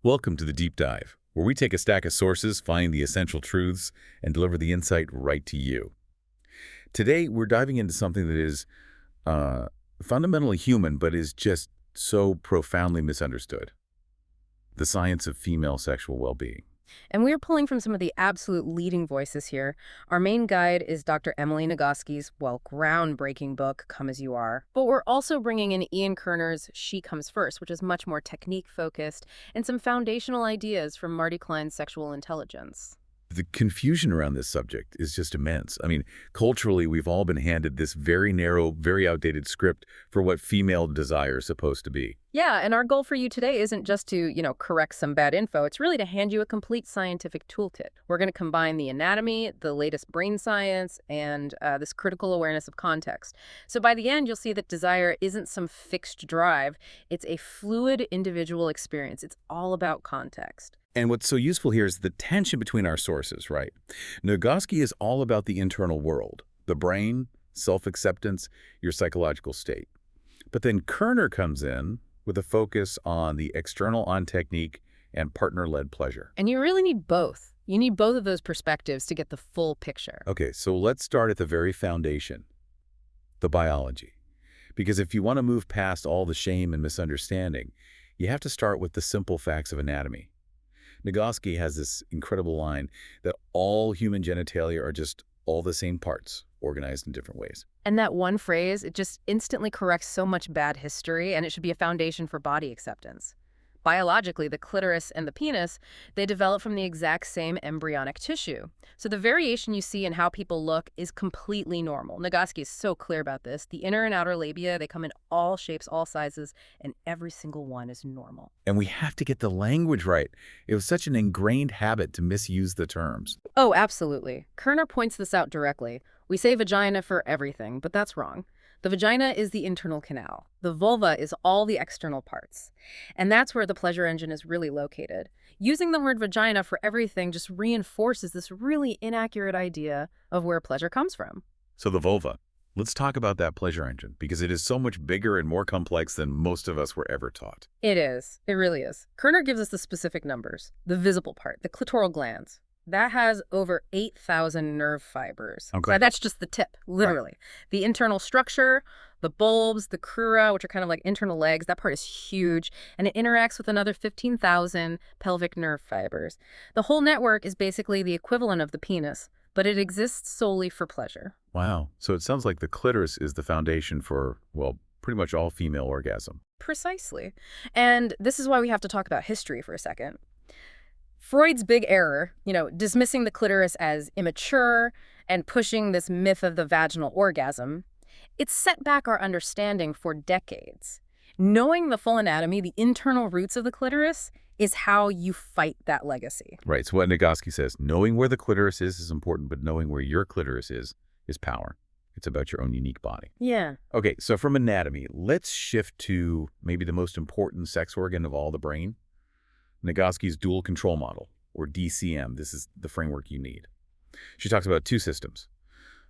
Welcome to the Deep Dive, where we take a stack of sources, find the essential truths, and deliver the insight right to you. Today, we're diving into something that is fundamentally human, but is just so profoundly misunderstood. The science of female sexual well-being. And we're pulling from some of the absolute leading voices here. Our main guide is Dr. Emily Nagoski's, groundbreaking book, Come As You Are. But we're also bringing in Ian Kerner's She Comes First, which is much more technique-focused, and some foundational ideas from Marty Klein's Sexual Intelligence. The confusion around this subject is just immense. I mean, culturally, we've all been handed this very narrow, very outdated script for what female desire is supposed to be. Yeah, and our goal for you today isn't just to, correct some bad info. It's really to hand you a complete scientific toolkit. We're going to combine the anatomy, the latest brain science, and this critical awareness of context. So by the end, you'll see that desire isn't some fixed drive. It's a fluid individual experience. It's all about context. And what's so useful here is the tension between our sources, right? Nagoski is all about the internal world, the brain, self-acceptance, your psychological state. But then Kerner comes in with a focus on the external, on technique, and partner-led pleasure. And you really need both. You need both of those perspectives to get the full picture. Okay, so let's start at the very foundation, the biology. Because if you want to move past all the shame and misunderstanding, you have to start with the simple facts of anatomy. Nagoski has this incredible line that all human genitalia are just all the same parts, organized in different ways. And that one phrase, it just instantly corrects so much bad history, and it should be a foundation for body acceptance. Biologically, the clitoris and the penis, they develop from the exact same embryonic tissue. So the variation you see in how people look is completely normal. Nagoski is so clear about this. The inner and outer labia, they come in all shapes, all sizes, and every single one is normal. And we have to get the language right. It was such an ingrained habit to misuse the terms. Oh, absolutely. Kerner points this out directly. We say vagina for everything, but that's wrong. The vagina is the internal canal. The vulva is all the external parts. And that's where the pleasure engine is really located. Using the word vagina for everything just reinforces this really inaccurate idea of where pleasure comes from. So the vulva. Let's talk about that pleasure engine, because it is so much bigger and more complex than most of us were ever taught. It is. It really is. Kerner gives us the specific numbers. The visible part, the clitoral glands. That has over 8,000 nerve fibers. Okay. So that's just the tip, literally. Right. The internal structure, the bulbs, the crura, which are kind of like internal legs, that part is huge, and it interacts with another 15,000 pelvic nerve fibers. The whole network is basically the equivalent of the penis, but it exists solely for pleasure. Wow. So it sounds like the clitoris is the foundation for, well, pretty much all female orgasm. Precisely. And this is why we have to talk about history for a second. Freud's big error, dismissing the clitoris as immature and pushing this myth of the vaginal orgasm, it set back our understanding for decades. Knowing the full anatomy, the internal roots of the clitoris, is how you fight that legacy. Right. So what Nagoski says, knowing where the clitoris is important, but knowing where your clitoris is power. It's about your own unique body. Yeah. Okay, so from anatomy, let's shift to maybe the most important sex organ of all, the brain. Nagoski's dual control model, or DCM. This is the framework you need. She talks about two systems.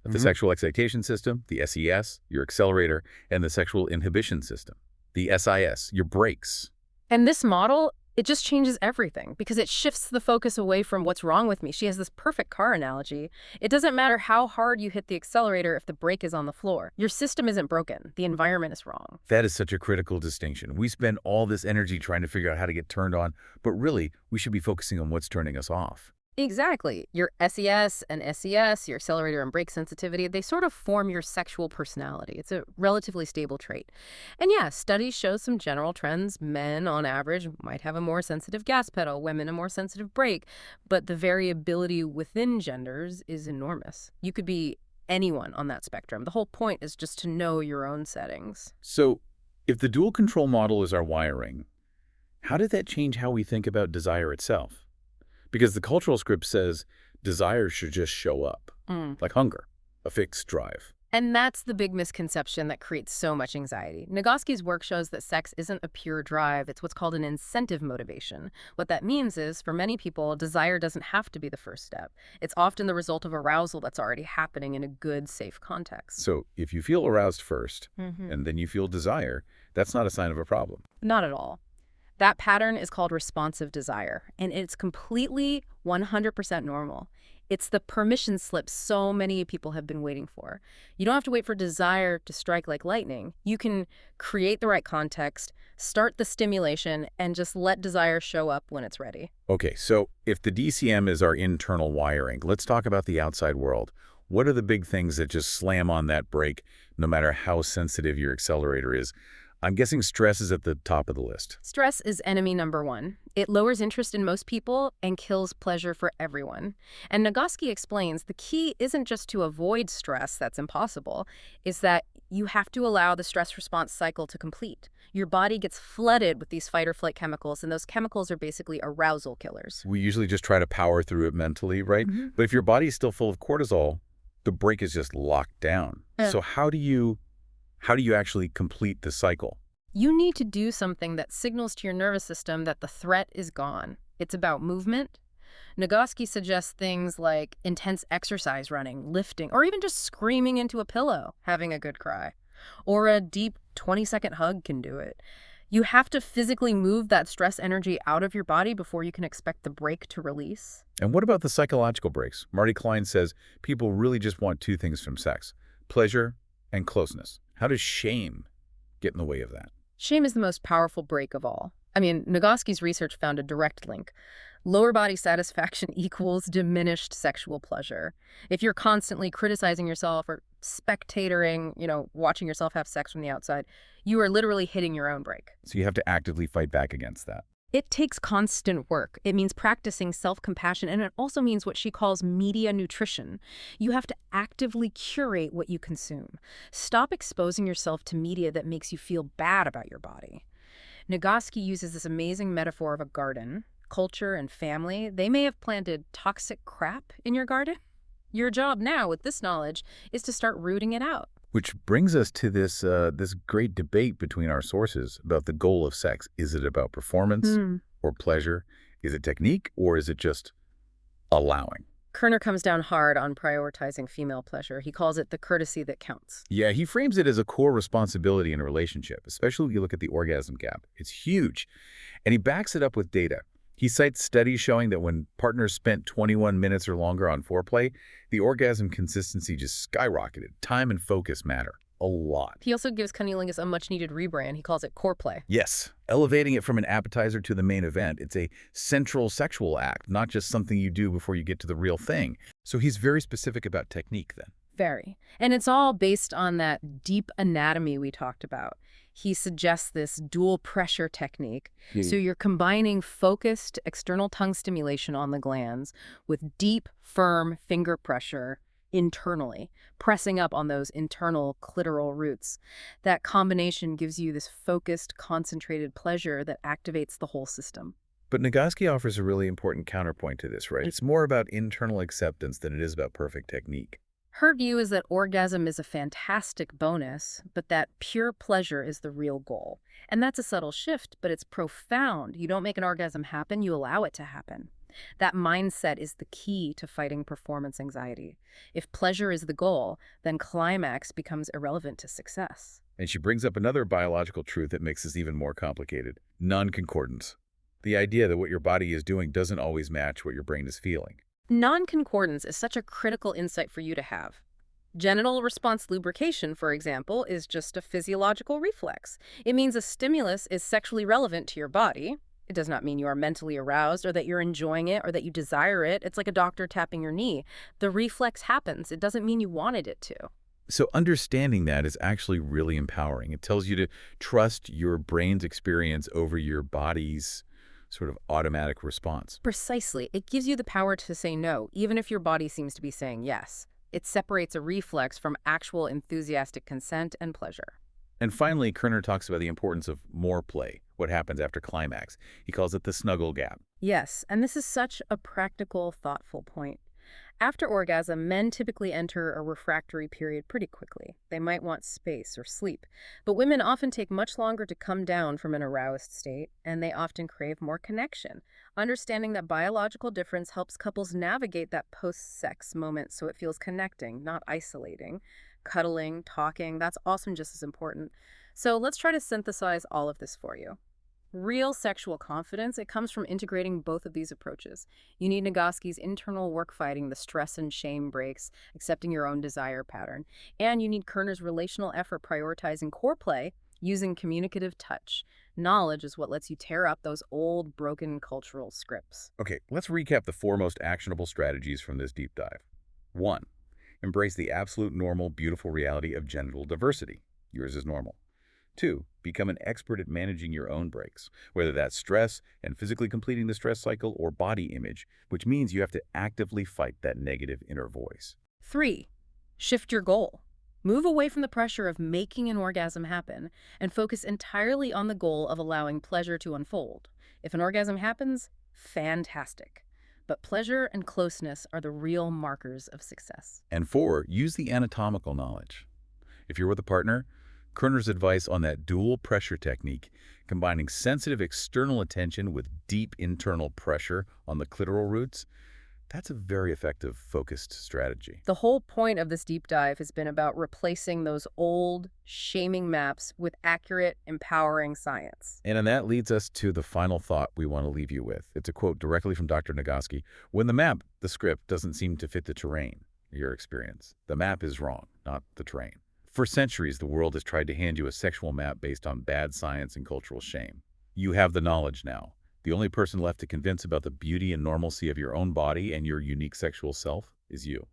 The sexual excitation system, the SES, your accelerator, and the sexual inhibition system, the SIS, your brakes. And this model, it just changes everything because it shifts the focus away from what's wrong with me. She has this perfect car analogy. It doesn't matter how hard you hit the accelerator if the brake is on the floor. Your system isn't broken. The environment is wrong. That is such a critical distinction. We spend all this energy trying to figure out how to get turned on, but really, we should be focusing on what's turning us off. Exactly. Your SES and SES, your accelerator and brake sensitivity, they sort of form your sexual personality. It's a relatively stable trait. And yeah, studies show some general trends. Men, on average, might have a more sensitive gas pedal, women a more sensitive brake, but the variability within genders is enormous. You could be anyone on that spectrum. The whole point is just to know your own settings. So if the dual control model is our wiring, how did that change how we think about desire itself? Because the cultural script says desire should just show up, like hunger, a fixed drive. And that's the big misconception that creates so much anxiety. Nagoski's work shows that sex isn't a pure drive. It's what's called an incentive motivation. What that means is, for many people, desire doesn't have to be the first step. It's often the result of arousal that's already happening in a good, safe context. So if you feel aroused first, and then you feel desire, that's not a sign of a problem. Not at all. That pattern is called responsive desire, and it's completely 100% normal. It's the permission slip so many people have been waiting for. You don't have to wait for desire to strike like lightning. You can create the right context, start the stimulation, and just let desire show up when it's ready. Okay, so if the DCM is our internal wiring, let's talk about the outside world. What are the big things that just slam on that brake, no matter how sensitive your accelerator is? I'm guessing stress is at the top of the list. Stress is enemy number one. It lowers interest in most people and kills pleasure for everyone. And Nagoski explains the key isn't just to avoid stress, that's impossible, is that you have to allow the stress response cycle to complete. Your body gets flooded with these fight or flight chemicals, and those chemicals are basically arousal killers. We usually just try to power through it mentally, right? hmm But if your body's still full of cortisol, the brake is just locked down. Yeah. So how do you actually complete the cycle? You need to do something that signals to your nervous system that the threat is gone. It's about movement. Nagoski suggests things like intense exercise, running, lifting, or even just screaming into a pillow, having a good cry. Or a deep 20-second hug can do it. You have to physically move that stress energy out of your body before you can expect the brake to release. And what about the psychological breaks? Marty Klein says people really just want two things from sex: pleasure and closeness. How does shame get in the way of that? Shame is the most powerful brake of all. I mean, Nagoski's research found a direct link. Lower body satisfaction equals diminished sexual pleasure. If you're constantly criticizing yourself or spectatoring, watching yourself have sex from the outside, you are literally hitting your own brake. So you have to actively fight back against that. It takes constant work. It means practicing self-compassion, and it also means what she calls media nutrition. You have to actively curate what you consume. Stop exposing yourself to media that makes you feel bad about your body. Nagoski uses this amazing metaphor of a garden. Culture and family, they may have planted toxic crap in your garden. Your job now, with this knowledge, is to start rooting it out. Which brings us to this great debate between our sources about the goal of sex. Is it about performance or pleasure? Is it technique, or is it just allowing? Kerner comes down hard on prioritizing female pleasure. He calls it the courtesy that counts. Yeah, he frames it as a core responsibility in a relationship, especially when you look at the orgasm gap. It's huge. And he backs it up with data. He cites studies showing that when partners spent 21 minutes or longer on foreplay, the orgasm consistency just skyrocketed. Time and focus matter a lot. He also gives cunnilingus a much-needed rebrand. He calls it core play. Yes, elevating it from an appetizer to the main event. It's a central sexual act, not just something you do before you get to the real thing. So he's very specific about technique then. Very. And it's all based on that deep anatomy we talked about. He suggests this dual pressure technique. So you're combining focused external tongue stimulation on the glands with deep, firm finger pressure internally, pressing up on those internal clitoral roots. That combination gives you this focused, concentrated pleasure that activates the whole system. But Nagoski offers a really important counterpoint to this, right? It's more about internal acceptance than it is about perfect technique. Her view is that orgasm is a fantastic bonus, but that pure pleasure is the real goal. And that's a subtle shift, but it's profound. You don't make an orgasm happen, you allow it to happen. That mindset is the key to fighting performance anxiety. If pleasure is the goal, then climax becomes irrelevant to success. And she brings up another biological truth that makes this even more complicated: non-concordance. The idea that what your body is doing doesn't always match what your brain is feeling. Non-concordance is such a critical insight for you to have. Genital response lubrication, for example, is just a physiological reflex. It means a stimulus is sexually relevant to your body. It does not mean you are mentally aroused or that you're enjoying it or that you desire it. It's like a doctor tapping your knee. The reflex happens. It doesn't mean you wanted it to. So understanding that is actually really empowering. It tells you to trust your brain's experience over your body's sort of automatic response. Precisely. It gives you the power to say no, even if your body seems to be saying yes. It separates a reflex from actual enthusiastic consent and pleasure. And finally, Kerner talks about the importance of more play, what happens after climax. He calls it the snuggle gap. Yes, and this is such a practical, thoughtful point. After orgasm, men typically enter a refractory period pretty quickly. They might want space or sleep, but women often take much longer to come down from an aroused state, and they often crave more connection. Understanding that biological difference helps couples navigate that post-sex moment so it feels connecting, not isolating. Cuddling, talking, that's often just as important. So let's try to synthesize all of this for you. Real sexual confidence, it comes from integrating both of these approaches. You need Nagoski's internal work fighting the stress and shame breaks, accepting your own desire pattern. And you need Kerner's relational effort prioritizing core play using communicative touch. Knowledge is what lets you tear up those old, broken cultural scripts. Okay, let's recap the four most actionable strategies from this deep dive. 1. Embrace the absolute normal, beautiful reality of genital diversity. Yours is normal. 2. Become an expert at managing your own breaks, whether that's stress and physically completing the stress cycle or body image, which means you have to actively fight that negative inner voice. 3. Shift your goal. Move away from the pressure of making an orgasm happen and focus entirely on the goal of allowing pleasure to unfold. If an orgasm happens, fantastic. But pleasure and closeness are the real markers of success. And 4. Use the anatomical knowledge. If you're with a partner, Kerner's advice on that dual pressure technique, combining sensitive external attention with deep internal pressure on the clitoral roots, that's a very effective focused strategy. The whole point of this deep dive has been about replacing those old, shaming maps with accurate, empowering science. And that leads us to the final thought we want to leave you with. It's a quote directly from Dr. Nagoski. When the map, the script, doesn't seem to fit the terrain, your experience, the map is wrong, not the terrain. For centuries, the world has tried to hand you a sexual map based on bad science and cultural shame. You have the knowledge now. The only person left to convince about the beauty and normalcy of your own body and your unique sexual self is you.